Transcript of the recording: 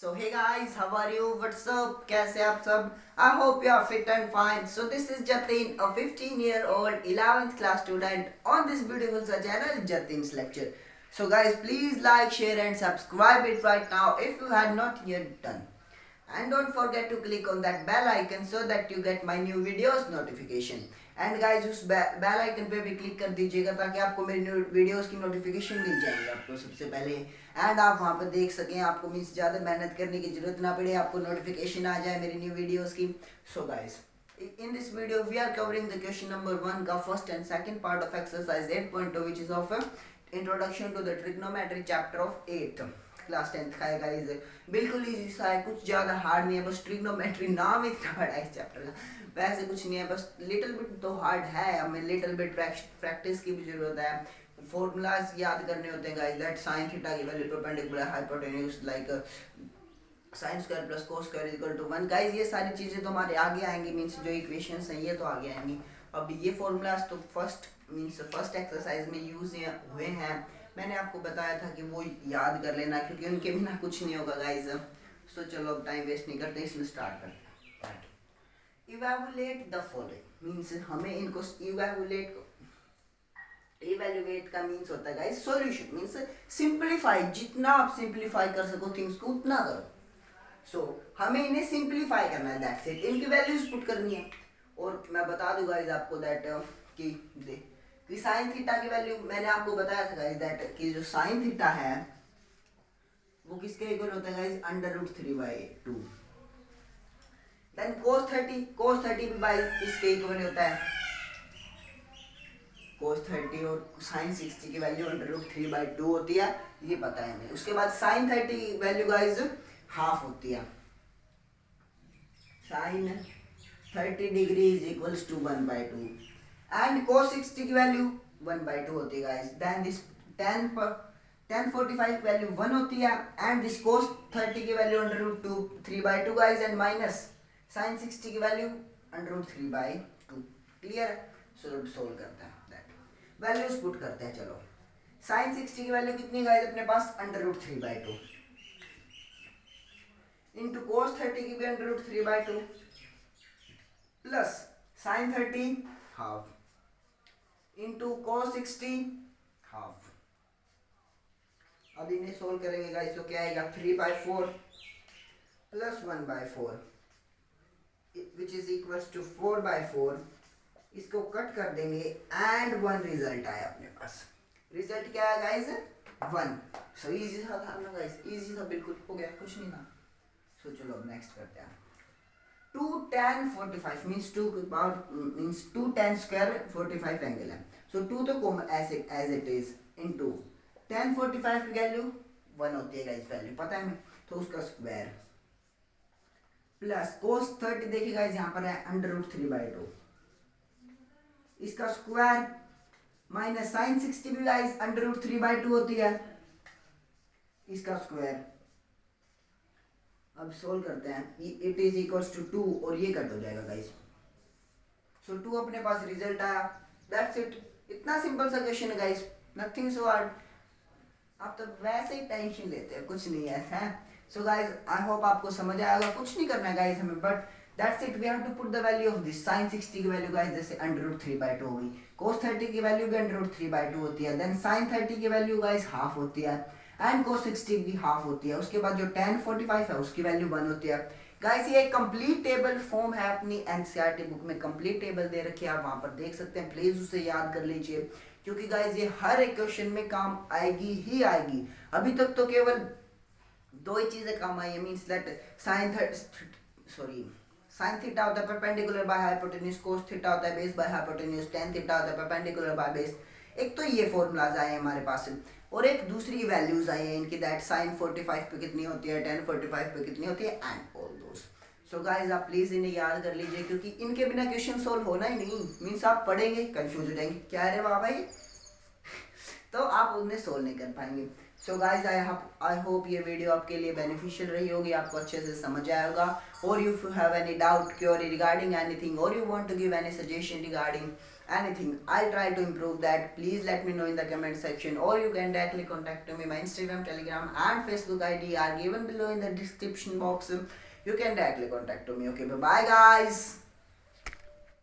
So hey guys, how are you? What's up? कैसे आप सब? I hope you are fit and fine. So this is Jatin, a 15-year-old 11th class student on this beautiful channel, Jatin's Lecture. So guys, please like, share and subscribe it right now if you had not yet done. And don't forget to click on that bell icon so that you get my new videos notification. And guys उस bell icon पे भी click कर दीजिएगा ताकि आपको मेरी new videos की notification मिल जाएगी आपको सबसे पहले। एंड आप वहाँ पर देख सकें, आपको मीन्स ज़्यादा मेहनत करने की जरूरत ना पड़े, आपको नोटिफिकेशन आ जाए मेरी न्यू वीडियोस की। So guys, in this video we are covering the question number 1 का first and second part of exercise 8.2 which is of introduction to the trigonometry chapter of 8th class 10th का है guys. बिल्कुल easy सा है, कुछ ज़्यादा hard नहीं है, बस ट्रिग्नोमेट्री नाम इतना बड़ा है इस चैप्टर का, वैसे कुछ नहीं है, बस लिटिल बिट तो हार्ड है, हमें लिटिल बिट प्रैक्टिस की भी जरूरत है। फॉर्मूलाज याद करने होते हैं गाइस, दैट साइन थीटा की value perpendicular hypotenuse like sine square plus cos square equal to 1। Guys ये सारी चीज़ें तो हमारे आगे आएंगी, मीन्स जो इक्वेशंस हैं ये तो आगे आएंगी। अब ये फॉर्मूलाज तो फर्स्ट एक्सरसाइज में यूज हुए हैं, मैंने आपको बताया था कि वो याद कर लेना क्योंकि उनके बिना कुछ नहीं होगा गाइस। तो चलो अब टाइम वेस्ट नहीं करते, इसमें स्टार्ट करते हैं। इवैल्यूएट द फॉलोइंग मींस हमें इनको इवैल्यूएट का मींस होता है गाइस सॉल्यूशन, मींस सिंपलीफाई, जितना आप सिंपलीफाई कर सको थिंग्स को उतना करो। सो हमें इन्हें सिंपलीफाई करना है, दैट्स इट, इनकी वैल्यूज पुट करनी है। और मैं बता दूं गाइस आपको दैट कि साइन थीटा की वैल्यू मैंने आपको बताया था गाइस दैट कि जो साइन थीटा है वो किसके इक्वल होता है गाइस, √3/2। देन cos 30 भी बाई इसके इक्वल होता है, cos 30 और sin 60 की वैल्यू √3/2 होती है, ये पता है हमें। उसके बाद sin 30 की वैल्यू गाइस हाफ होती है, sin 30 degree is equals to 1/2 and cos 60 की वैल्यू 1/2 होती है गाइस। देन दिस tan 45 की वैल्यू 1 होती है एंड दिस cos 30 की value √3/2 guys and minus sin 60 की वैल्यू √3/2। क्लियर है? सो सोल्व करते हैं, दैट वैल्यूज पुट करते हैं। चलो sin 60 की वैल्यू कितनी गाइस अपने पास, √3/2 इंटू cos 30 की भी √3/2 plus sin 30 half into cos 60 half. अब इन्हें सोल्व करेंगे गाइस तो क्या आएगा, 3/4 plus 1/4 which is equals to 4/4। इसको कट कर देंगे एंड 1 रिजल्ट आया अपने पास। रिजल्ट क्या है गाइस, 1। सो इजी था ना गाइस, इजी था, बिल्कुल हो गया, कुछ नहीं था। सो चलो अब नेक्स्ट करते हैं। 2 tan 45 means 2 tan square 45 angle है। सो 2 तो common as it is into tan 45 की वैल्यू 1 होती है गाइस, वैल्यू पता है हमें, तो उसका स्क्वायर प्लस cos 30 देखिए गाइस यहाँ पर है √3/2 इसका स्क्वायर माइनस sin 60 भी गाइस √3/2 होती है, इसका स्क्वायर। अब सोल्व करते हैं, इट इज इक्वल्स टू 2 और ये कट हो जाएगा गाइस। सो 2 अपने पास रिजल्ट आया, दैट्स इट। इतना सिंपल सा क्वेश्चन है गाइस, नथिंग सो हार्ड। आप तो वैसे ही टेंशन लेते हैं, कुछ नहीं है ऐसा। सो गाइस आई होप आपको समझ आएगा, कुछ नहीं करना है गाइस हमें, but that's it, we have to put the value of this. sin 60 की वैल्यू गाइस जैसे √3/2 होगी, cos 30 की वैल्यू भी √3/2 होती है, देन sin 30 की वैल्यू गाइस हाफ होती है एंड cos 60 भी हाफ होती है। उसके बाद जो tan 45 है उसकी वैल्यू 1 होती है। गाइस ये एक कंप्लीट टेबल फॉर्म है, अपनी एनसीईआरटी बुक में कंप्लीट टेबल दे रखी है, आप वहां पर देख सकते हैं, प्लीज उसे याद कर लीजिए क्योंकि गाइस ये हर एक क्वेश्चन में काम आएगी ही आएगी। अभी तक तो केवल दो ही चीजें काम आई है, मींस दैट sin थीटा होता है perpendicular by hypotenuse, cos theta होता है base by hypotenuse, tan theta होता है परपेंडिकुलर बाय बेस। एक तो ये फॉर्मूलाज आए हैं हमारे पास और एक दूसरी वैल्यूज आई हैं इनकी, दैट sin 45 पे कितनी होती है, tan 45 पे कितनी होती है and all those. So guys आप प्लीज इन्हें याद कर लीजिए क्योंकि इनके बिना क्वेश्चन सोल्व होना ही नहीं, मींस आप पढ़ेंगे कंफ्यूज हो जाएंगे, क्या है रे वाह भाई तो आप उन्हें सोल्व नहीं कर पाएंगे। सो गाइज आई होप ये वीडियो आपके लिए बेनिफिशियल रही होगी, आपको अच्छे से समझ आया होगा। और if you have any doubt query regarding anything और you want to give any suggestion regarding anything, I'll try to improve that. Please let me know in the comment section, or you can directly contact me. My Instagram, Telegram and Facebook ID are given below in the description box. You can directly contact me. Okay, bye bye guys.